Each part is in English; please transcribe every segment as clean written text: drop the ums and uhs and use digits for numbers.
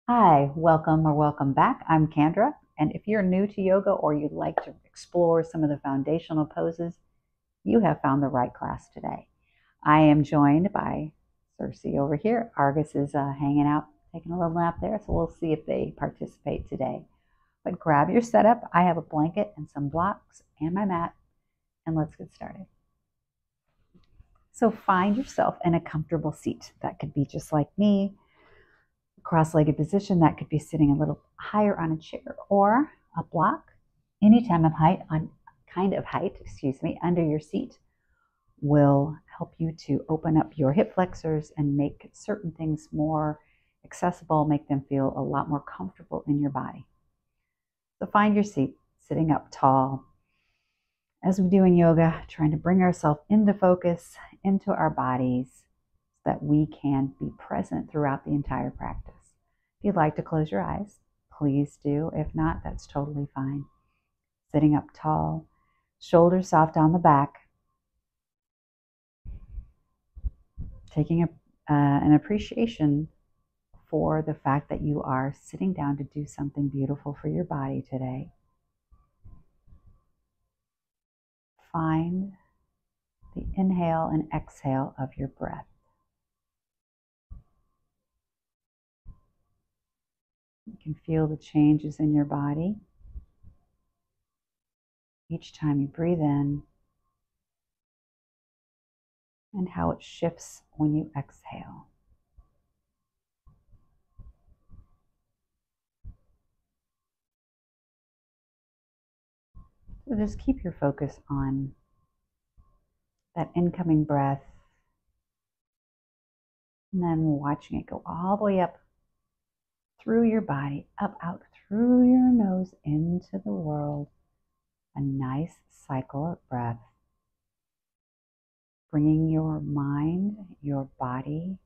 Hi, welcome or welcome back. I'm Kandra, and if you're new to yoga or you'd like to explore some of the foundational poses, you have found the right class today. I am joined by Cersei over here. Argus is hanging out, taking a little nap there, so we'll see if they participate today. But grab your setup. I have a blanket and some blocks and my mat, and let's get started. So find yourself in a comfortable seat. That could be just like me, cross-legged position. That could be sitting a little higher on a chair or a block, any kind of height under your seat will help you to open up your hip flexors and make certain things more accessible, make them feel a lot more comfortable in your body. So find your seat, sitting up tall. As we do in yoga, trying to bring ourselves into focus, into our bodies, so that we can be present throughout the entire practice. If you'd like to close your eyes, please do. If not, that's totally fine. Sitting up tall, shoulders soft down the back, taking an appreciation for the fact that you are sitting down to do something beautiful for your body today. Find the inhale and exhale of your breath. You can feel the changes in your body each time you breathe in and how it shifts when you exhale. So just keep your focus on that incoming breath and then watching it go all the way up through your body, up, out through your nose into the world. A nice cycle of breath, bringing your mind, your body,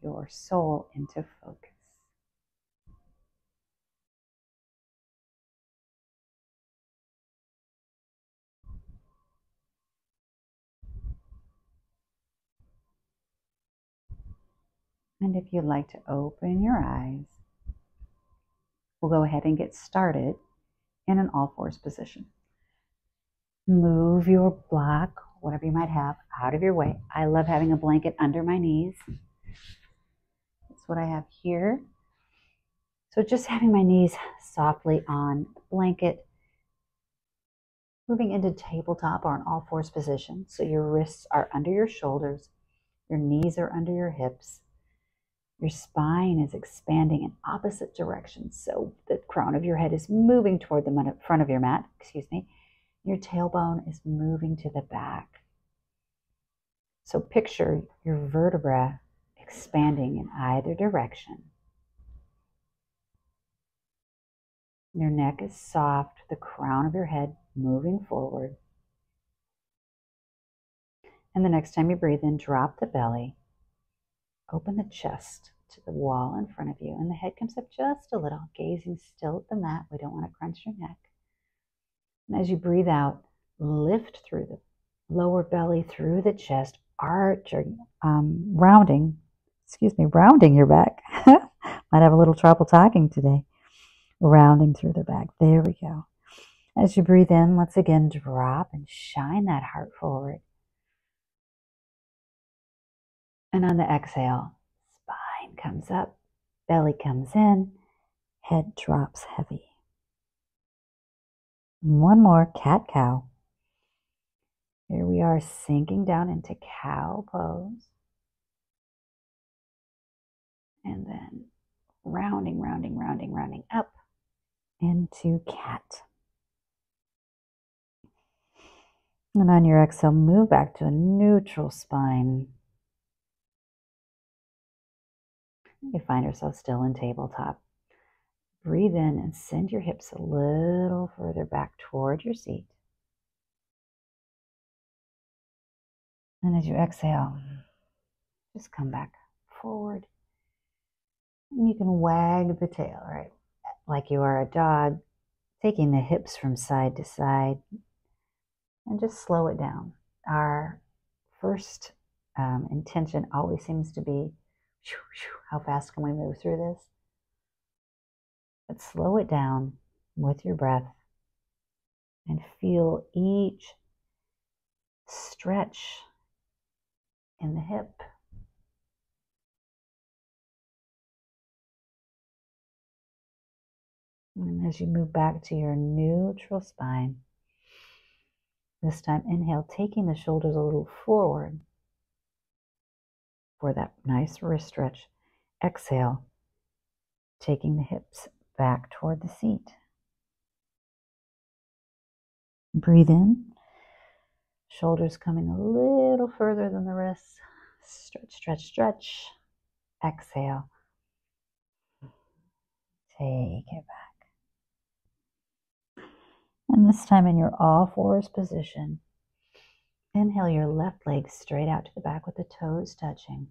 your soul into focus. And if you'd like to open your eyes, we'll go ahead and get started in an all fours position. Move your block, whatever you might have, out of your way. I love having a blanket under my knees. That's what I have here. So just having my knees softly on the blanket, moving into tabletop or an all fours position. So your wrists are under your shoulders, your knees are under your hips. Your spine is expanding in opposite directions. So the crown of your head is moving toward the front of your mat, Your tailbone is moving to the back. So picture your vertebra expanding in either direction. Your neck is soft, the crown of your head moving forward. And the next time you breathe in, drop the belly. Open the chest to the wall in front of you, and the head comes up just a little, gazing still at the mat. We don't want to crunch your neck. And as you breathe out, lift through the lower belly, through the chest, rounding your back. Might have a little trouble talking today. Rounding through the back. There we go. As you breathe in, let's again drop and shine that heart forward. And on the exhale, spine comes up, belly comes in, head drops heavy. And one more, cat-cow. Here we are sinking down into cow pose. And then rounding up into cat. And on your exhale, move back to a neutral spine. You find yourself still in tabletop. Breathe in and send your hips a little further back toward your seat. And as you exhale, just come back forward. And you can wag the tail, right? Like you are a dog, taking the hips from side to side. And just slow it down. Our first intention always seems to be, how fast can we move through this? but slow it down with your breath and feel each stretch in the hip. And as you move back to your neutral spine, this time inhale, taking the shoulders a little forward for that nice wrist stretch. Exhale, taking the hips back toward the seat. Breathe in, shoulders coming a little further than the wrists. Stretch, stretch, stretch. Exhale, take it back. And this time in your all fours position, inhale your left leg straight out to the back with the toes touching.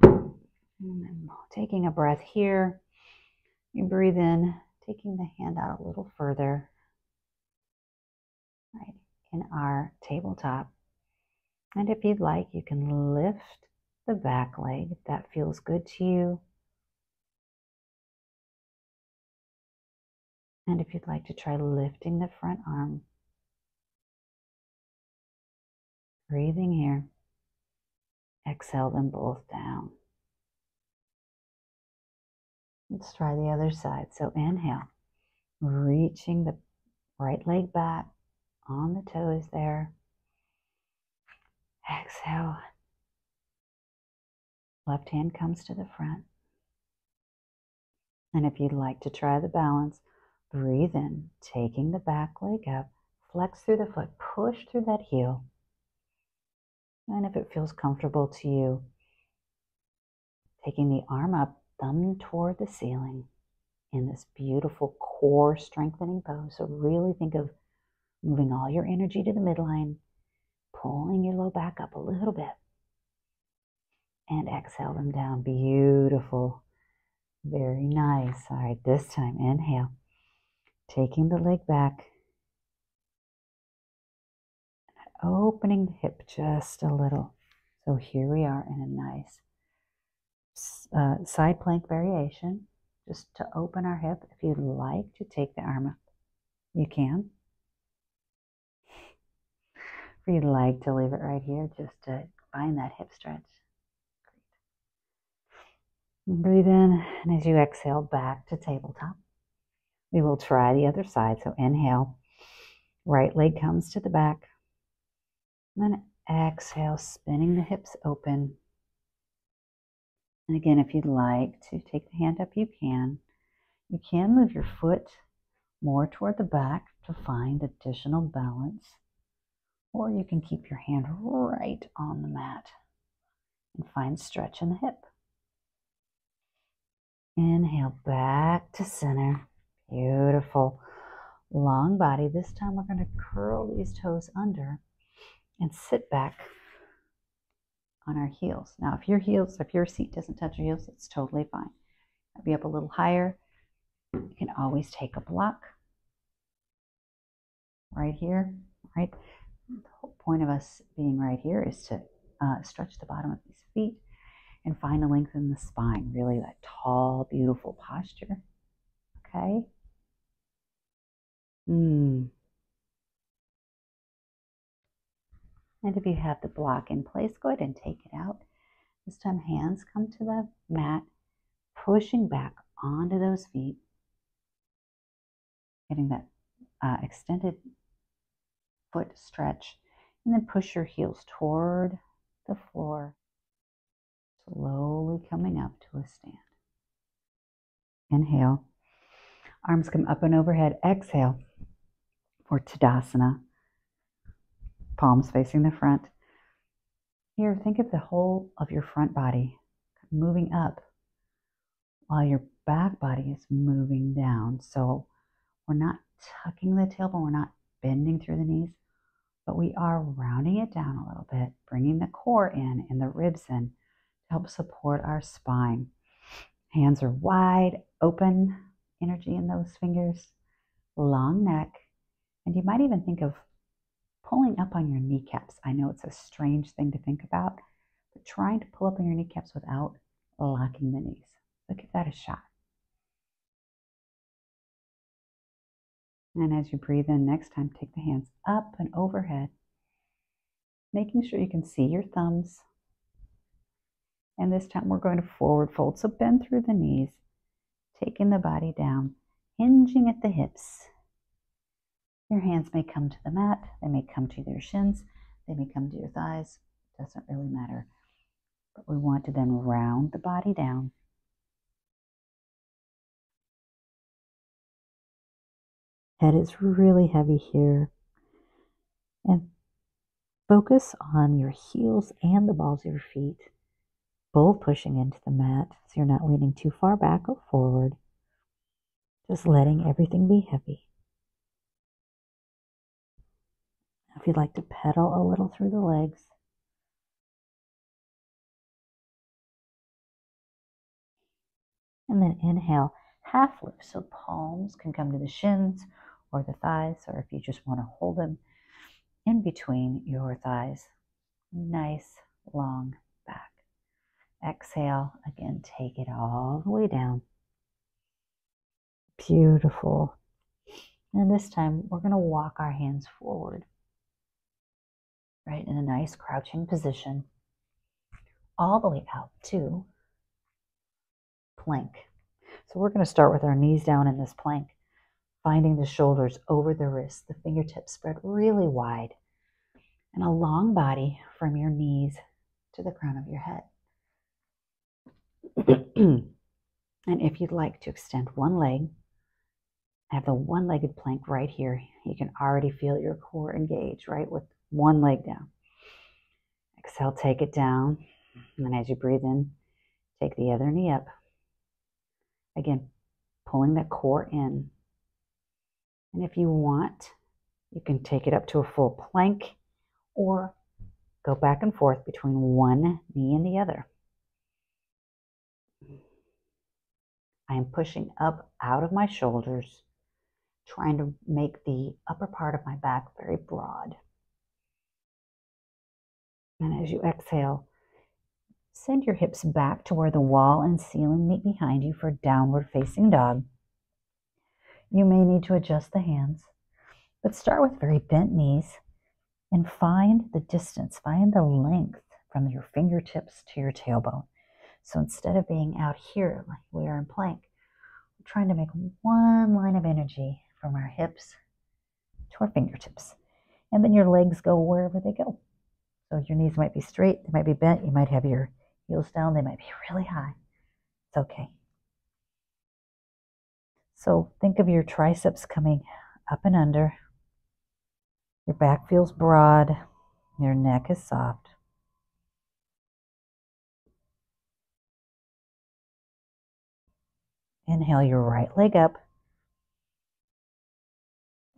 And then taking a breath here, you breathe in, taking the hand out a little further, right, in our tabletop. And if you'd like, you can lift the back leg if that feels good to you. And if you'd like to try lifting the front arm, breathing here, exhale them both down. Let's try the other side. So inhale, reaching the right leg back on the toes there. Exhale, left hand comes to the front. And if you'd like to try the balance, breathe in, taking the back leg up, flex through the foot, push through that heel. And if it feels comfortable to you, taking the arm up, thumb toward the ceiling in this beautiful core strengthening pose. So really think of moving all your energy to the midline, pulling your low back up a little bit, and exhale them down. Beautiful. Very nice. All right, this time, inhale, taking the leg back, opening the hip just a little. So here we are in a nice side plank variation, just to open our hip. If you'd like to take the arm up, you can. If you'd like to leave it right here, just to find that hip stretch. Great. Breathe in, and as you exhale back to tabletop, we will try the other side. So inhale, right leg comes to the back, and then exhale, spinning the hips open. And again, if you'd like to take the hand up, you can. You can move your foot more toward the back to find additional balance, or you can keep your hand right on the mat and find stretch in the hip. Inhale back to center. Beautiful. Long body. This time we're going to curl these toes under and sit back on our heels. Now, if your seat doesn't touch your heels, it's totally fine. I'll be up a little higher. You can always take a block right here, right? The whole point of us being right here is to stretch the bottom of these feet and find a length in the spine. Really that tall, beautiful posture. Okay? And if you have the block in place, go ahead and take it out. This time hands come to the mat, pushing back onto those feet, getting that extended foot stretch, and then push your heels toward the floor, slowly coming up to a stand. Inhale, arms come up and overhead. Exhale for Tadasana, palms facing the front. Here, think of the whole of your front body moving up while your back body is moving down. So we're not tucking the tailbone, we're not bending through the knees, but we are rounding it down a little bit, bringing the core in and the ribs in to help support our spine. Hands are wide open, energy in those fingers, long neck, and you might even think of pulling up on your kneecaps. I know it's a strange thing to think about, but trying to pull up on your kneecaps without locking the knees. So give that a shot. And as you breathe in next time, take the hands up and overhead, making sure you can see your thumbs. And this time we're going to forward fold. So bend through the knees, taking the body down, hinging at the hips. Your hands may come to the mat. They may come to your shins. They may come to your thighs. It doesn't really matter. But we want to then round the body down. Head is really heavy here. And focus on your heels and the balls of your feet, both pushing into the mat, so you're not leaning too far back or forward. Just letting everything be heavy. If you'd like to pedal a little through the legs. And then inhale, half lift, so palms can come to the shins or the thighs, or if you just want to hold them in between your thighs. Nice long back. Exhale, again, take it all the way down. Beautiful. And this time we're going to walk our hands forward, right, in a nice crouching position, all the way out to plank. So we're going to start with our knees down in this plank, finding the shoulders over the wrists, the fingertips spread really wide, and a long body from your knees to the crown of your head. And if you'd like to extend one leg, have the one-legged plank right here. You can already feel your core engage, right, with one leg down. Exhale, take it down. And then as you breathe in, take the other knee up. Again, pulling that core in. And if you want, you can take it up to a full plank or go back and forth between one knee and the other. I am pushing up out of my shoulders, trying to make the upper part of my back very broad. And as you exhale, send your hips back to where the wall and ceiling meet behind you for downward facing dog. You may need to adjust the hands, but start with very bent knees and find the distance, find the length from your fingertips to your tailbone. So instead of being out here like we are in plank, we're trying to make one line of energy from our hips to our fingertips. And then your legs go wherever they go. So your knees might be straight, they might be bent, you might have your heels down, they might be really high. It's okay. So think of your triceps coming up and under. Your back feels broad. Your neck is soft. Inhale your right leg up.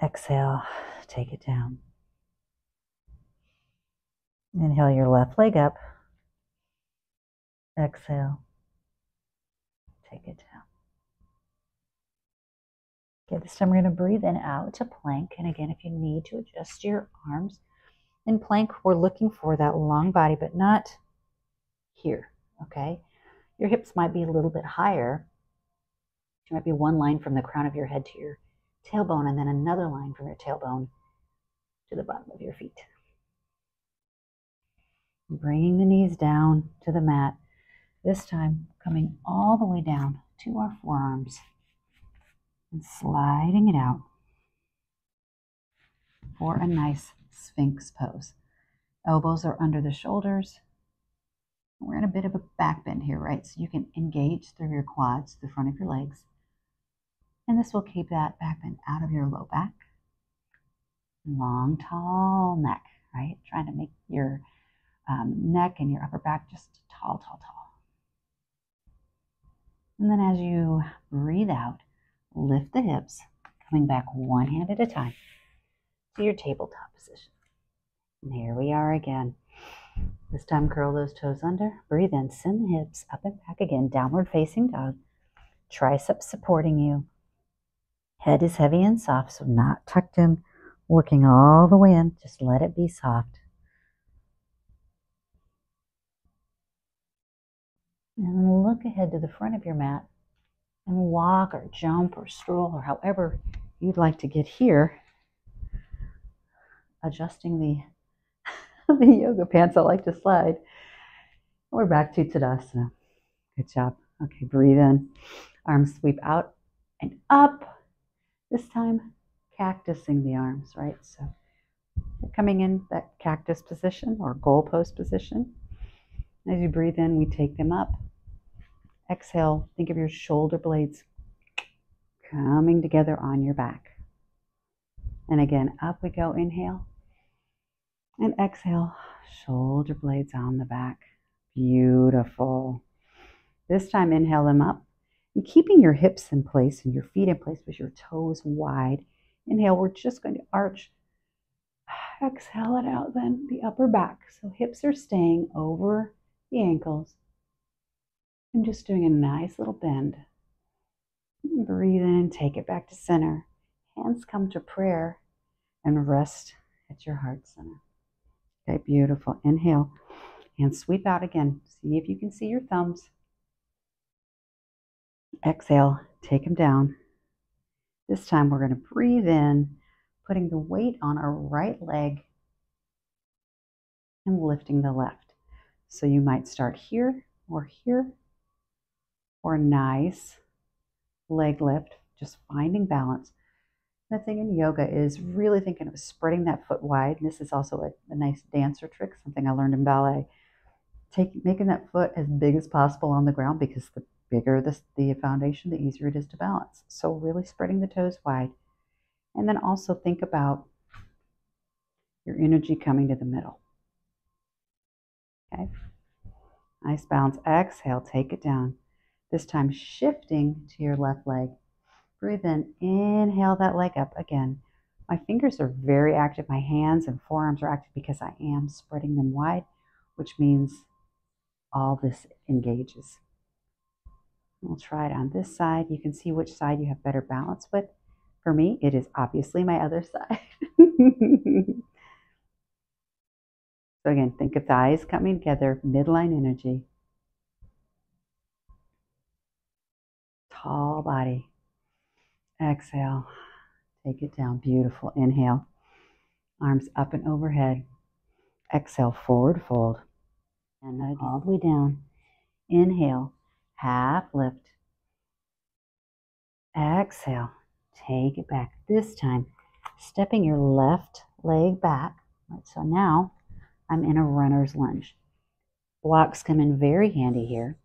Exhale, take it down. Inhale your left leg up. Exhale, take it down. Okay, this time we're going to breathe in out to plank. And again, if you need to adjust your arms, in plank, we're looking for that long body, but not here, okay? Your hips might be a little bit higher. There might be one line from the crown of your head to your tailbone, and then another line from your tailbone to the bottom of your feet. Bringing the knees down to the mat, this time coming all the way down to our forearms and sliding it out for a nice Sphinx pose. Elbows are under the shoulders. We're in a bit of a back bend here, right? So you can engage through your quads, the front of your legs. And this will keep that back bend out of your low back. Long, tall neck, right? Trying to make your neck and your upper back just tall, tall, tall. And then as you breathe out, lift the hips, coming back one hand at a time to your tabletop position. And here we are again. This time curl those toes under, breathe in, send the hips up and back again, downward facing dog. Triceps supporting you. Head is heavy and soft, so not tucked in, working all the way in. Just let it be soft. And look ahead to the front of your mat and walk or jump or stroll or however you'd like to get here. Adjusting the yoga pants I like to slide. We're back to Tadasana. Good job. Okay, breathe in. Arms sweep out and up. This time, cactusing the arms, right? So we're coming in that cactus position or goalpost position. As you breathe in, we take them up. Exhale, think of your shoulder blades coming together on your back. And again, up we go. Inhale. And exhale, shoulder blades on the back. Beautiful. This time, inhale them up. And keeping your hips in place and your feet in place with your toes wide. Inhale, we're just going to arch. Exhale it out then, the upper back. So hips are staying over the ankles. I'm just doing a nice little bend. Breathe in and take it back to center. Hands come to prayer and rest at your heart center. Okay, beautiful. Inhale. Hands sweep out again. See if you can see your thumbs. Exhale, take them down. This time we're going to breathe in, putting the weight on our right leg and lifting the left. So you might start here, or nice leg lift, just finding balance. The thing in yoga is really thinking of spreading that foot wide. And this is also a nice dancer trick, something I learned in ballet. Making that foot as big as possible on the ground, because the bigger the foundation, the easier it is to balance. So really spreading the toes wide. And then also think about your energy coming to the middle. Okay. Nice balance. Exhale, take it down. This time shifting to your left leg. Breathe in, inhale that leg up again. My fingers are very active. My hands and forearms are active because I am spreading them wide, which means all this engages. We'll try it on this side. You can see which side you have better balance with. For me, it is obviously my other side. So again, think of thighs coming together, midline energy. Tall body. Exhale. Take it down. Beautiful. Inhale. Arms up and overhead. Exhale, forward fold. And again, all the way down. Inhale. Half lift. Exhale. Take it back. This time, stepping your left leg back. Right, so now I'm in a runner's lunge. Blocks come in very handy here.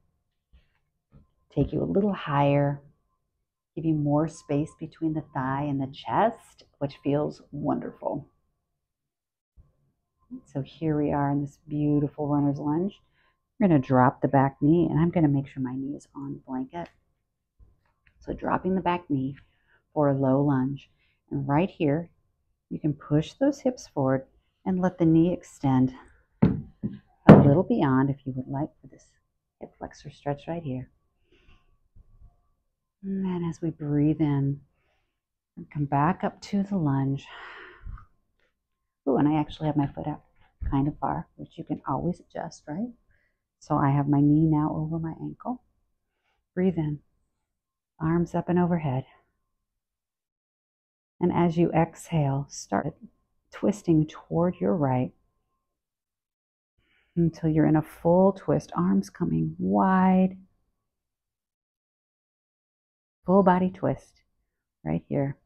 Take you a little higher. Give you more space between the thigh and the chest, which feels wonderful. So here we are in this beautiful runner's lunge. We're going to drop the back knee, and I'm going to make sure my knee is on the blanket. So dropping the back knee for a low lunge. And right here, you can push those hips forward and let the knee extend a little beyond if you would like for this hip flexor stretch right here. And then as we breathe in, come back up to the lunge. Oh, and I actually have my foot out kind of far, which you can always adjust, right? So I have my knee now over my ankle. Breathe in, arms up and overhead. And as you exhale, start twisting toward your right until you're in a full twist, arms coming wide. Full body twist right here.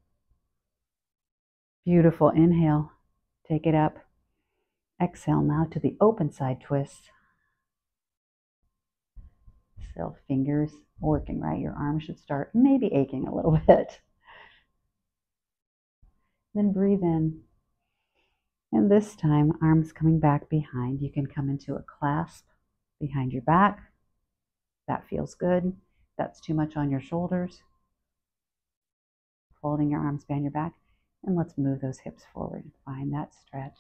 Beautiful. Inhale, take it up. Exhale now to the open side twist. Still fingers working, right? Your arms should start maybe aching a little bit. Then breathe in. And this time, arms coming back behind. You can come into a clasp behind your back. That feels good. That's too much on your shoulders. Folding your arms behind your back. And let's move those hips forward and find that stretch.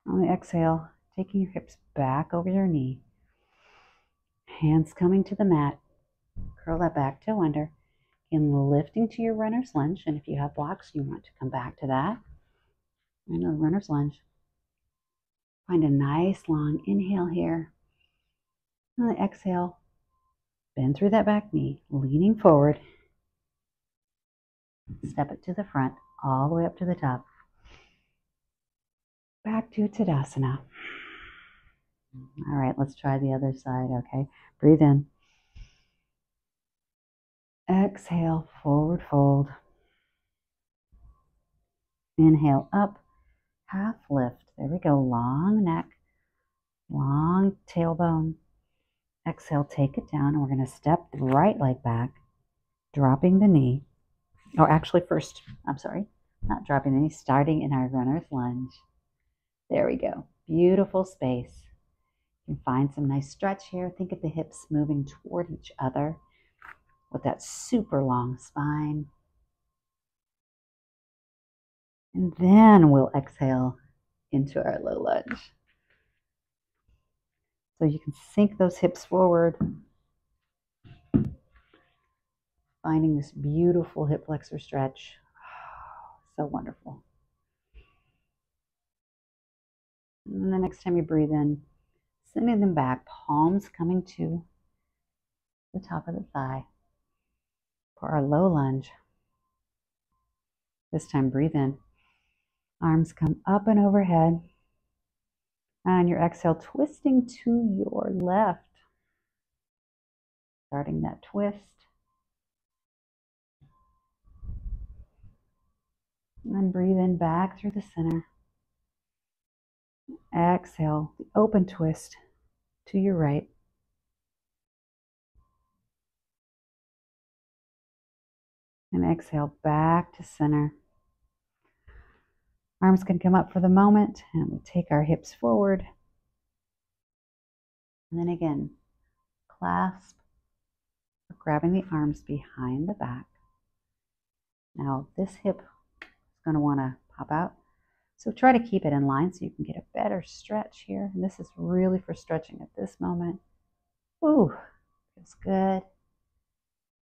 On the exhale, taking your hips back over your knee. Hands coming to the mat. Curl that back toe under. And lifting to your runner's lunge. And if you have blocks, you want to come back to that. And a runner's lunge. Find a nice long inhale here. And then exhale. Bend through that back knee, leaning forward. Step it to the front, all the way up to the top. Back to Tadasana. All right, let's try the other side, okay? Breathe in. Exhale, forward fold. Inhale up, half lift. There we go, long neck, long tailbone. Exhale, take it down, and we're going to step the right leg back, dropping the knee. Oh, actually first, I'm sorry, not dropping the knee, starting in our runner's lunge. There we go, beautiful space. You can find some nice stretch here. Think of the hips moving toward each other with that super long spine. And then we'll exhale into our low lunge. So you can sink those hips forward, finding this beautiful hip flexor stretch. So wonderful. And the next time you breathe in, sending them back, palms coming to the top of the thigh for our low lunge. This time, breathe in. Arms come up and overhead. And on your exhale, twisting to your left. Starting that twist. And then breathe in back through the center. Exhale, the open twist to your right. And exhale back to center. Arms can come up for the moment, and we take our hips forward. And then again, clasp, grabbing the arms behind the back. Now this hip is going to want to pop out. So try to keep it in line so you can get a better stretch here. And this is really for stretching at this moment. Ooh, feels good.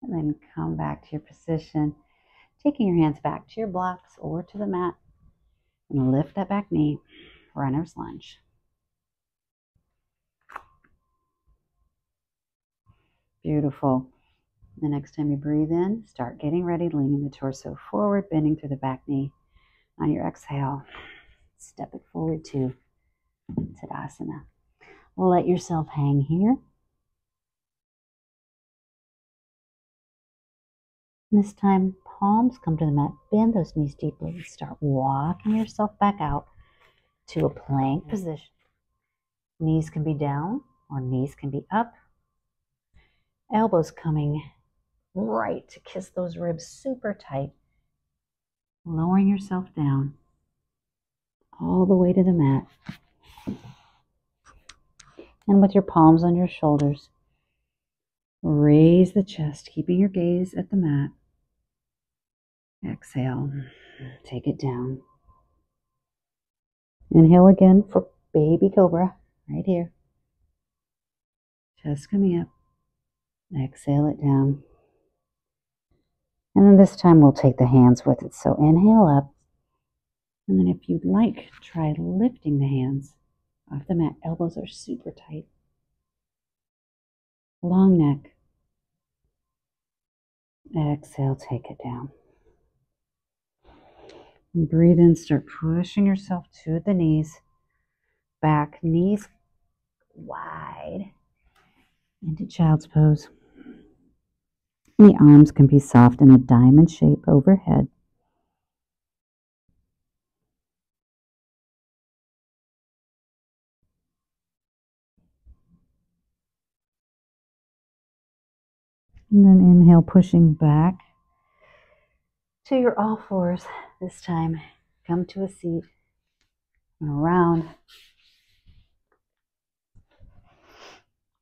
And then come back to your position, taking your hands back to your blocks or to the mat. And lift that back knee, runner's lunge. Beautiful. The next time you breathe in, start getting ready, leaning the torso forward, bending through the back knee. On your exhale, step it forward to Tadasana. Let yourself hang here. This time, palms come to the mat. Bend those knees deeply. Start walking yourself back out to a plank position. Knees can be down or knees can be up. Elbows coming right to kiss those ribs super tight. Lowering yourself down all the way to the mat. And with your palms on your shoulders, raise the chest, keeping your gaze at the mat. Exhale, take it down. Inhale again for baby cobra, right here. Chest coming up. Exhale it down. And then this time we'll take the hands with it. So inhale up. And then if you'd like, try lifting the hands off the mat. Elbows are super tight. Long neck. Exhale, take it down. And breathe in, start pushing yourself to the knees. Back, knees wide into child's pose. And the arms can be soft in a diamond shape overhead. And then inhale, pushing back to your all fours. This time, come to a seat and around.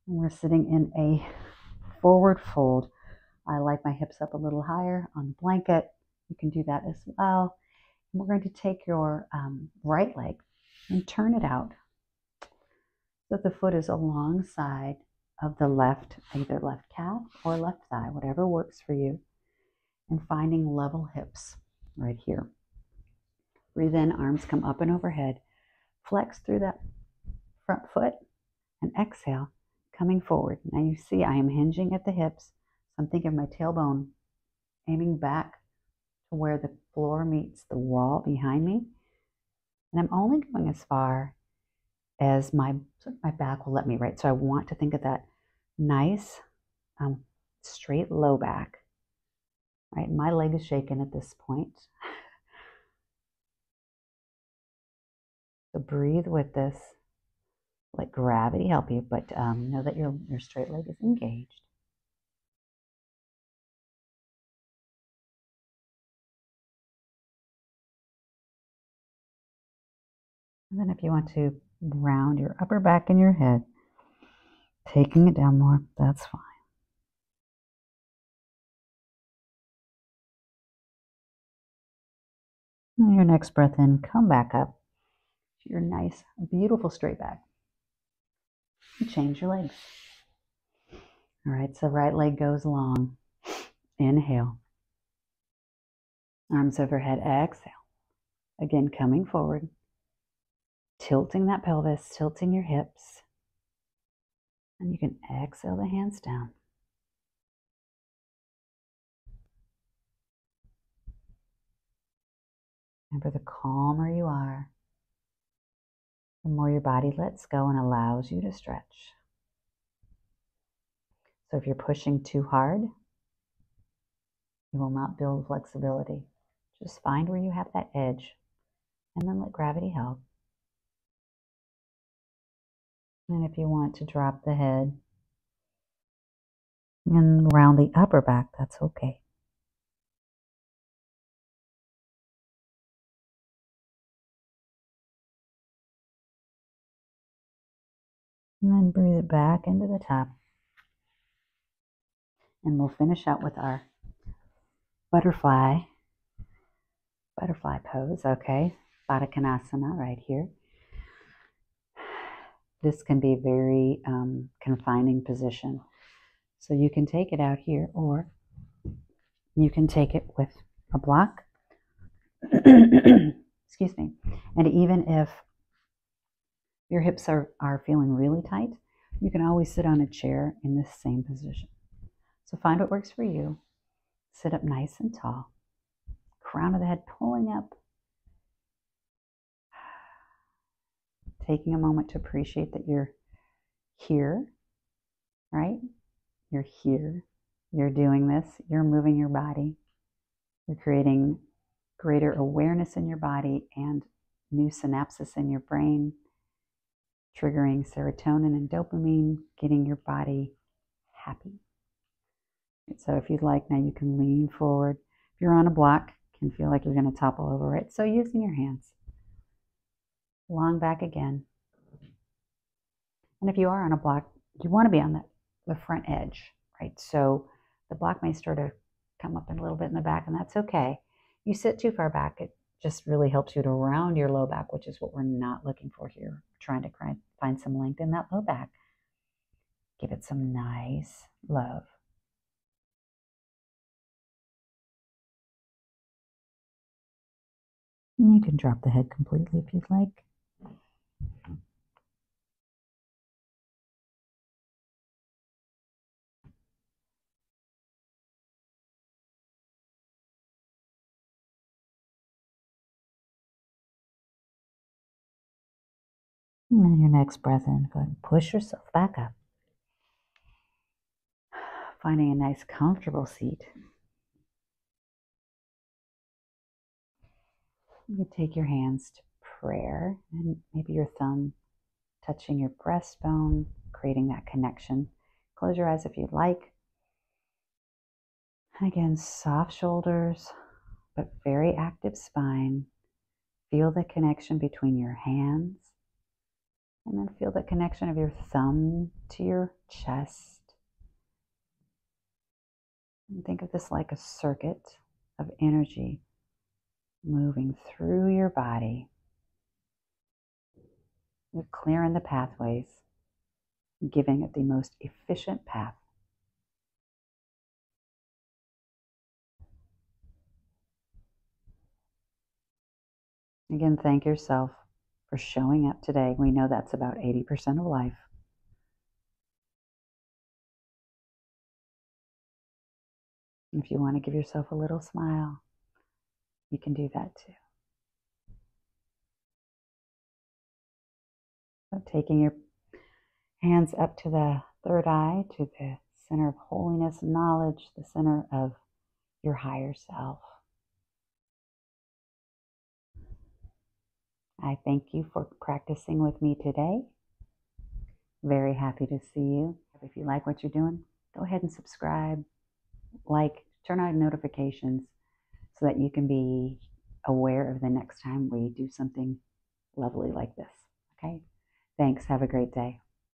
And we're sitting in a forward fold. I like my hips up a little higher on the blanket. You can do that as well. And we're going to take your right leg and turn it out so that the foot is alongside of the left, either left calf or left thigh, whatever works for you. And finding level hips right here. Breathe in, arms come up and overhead. Flex through that foot, and exhale, coming forward. Now you see I am hinging at the hips. So I'm thinking of my tailbone aiming back to where the floor meets the wall behind me. And I'm only going as far as my back will let me, right? So I want to think of that nice, straight low back, right? My leg is shaking at this point. So breathe with this. Let gravity help you, but know that your straight leg is engaged. And then if you want to round your upper back and your head, taking it down more, that's fine. And your next breath in, come back up to your nice, beautiful straight back. And change your legs. All right, so right leg goes long. Inhale. Arms overhead, exhale. Again, coming forward. Tilting that pelvis, tilting your hips. And you can exhale the hands down. Remember, the calmer you are, the more your body lets go and allows you to stretch. So if you're pushing too hard, you will not build flexibility. Just find where you have that edge and then let gravity help. And if you want to drop the head and round the upper back, that's okay. And then breathe it back into the top. And we'll finish out with our butterfly pose, okay? Baddha Konasana right here. This can be a very confining position. So you can take it out here, or you can take it with a block. Excuse me. And even if your hips are feeling really tight, you can always sit on a chair in this same position. So find what works for you. Sit up nice and tall. Crown of the head pulling up. Taking a moment to appreciate that you're here, right? You're here. You're doing this. You're moving your body. You're creating greater awareness in your body and new synapses in your brain, triggering serotonin and dopamine, getting your body happy. So if you'd like, now you can lean forward. If you're on a block, it can feel like you're going to topple over, right? So using your hands. Long back again. And if you are on a block, you want to be on the front edge, right? So the block may start to come up a little bit in the back, and that's okay. You sit too far back, it just really helps you to round your low back, which is what we're not looking for here. We're trying to find some length in that low back. Give it some nice love. And you can drop the head completely if you'd like. And then your next breath in, go ahead and push yourself back up. Finding a nice comfortable seat. You take your hands to prayer, and maybe your thumb touching your breastbone, creating that connection. Close your eyes if you'd like. And again, soft shoulders, but very active spine. Feel the connection between your hands. And then feel the connection of your thumb to your chest. And think of this like a circuit of energy moving through your body. You're clearing the pathways, giving it the most efficient path. Again, thank yourself for showing up today. We know that's about 80% of life. If you want to give yourself a little smile, you can do that too. So taking your hands up to the third eye, to the center of holiness, knowledge, the center of your higher self. I thank you for practicing with me today. Very happy to see you. If you like what you're doing, go ahead and subscribe, like, turn on notifications so that you can be aware of the next time we do something lovely like this. Okay? Thanks. Have a great day.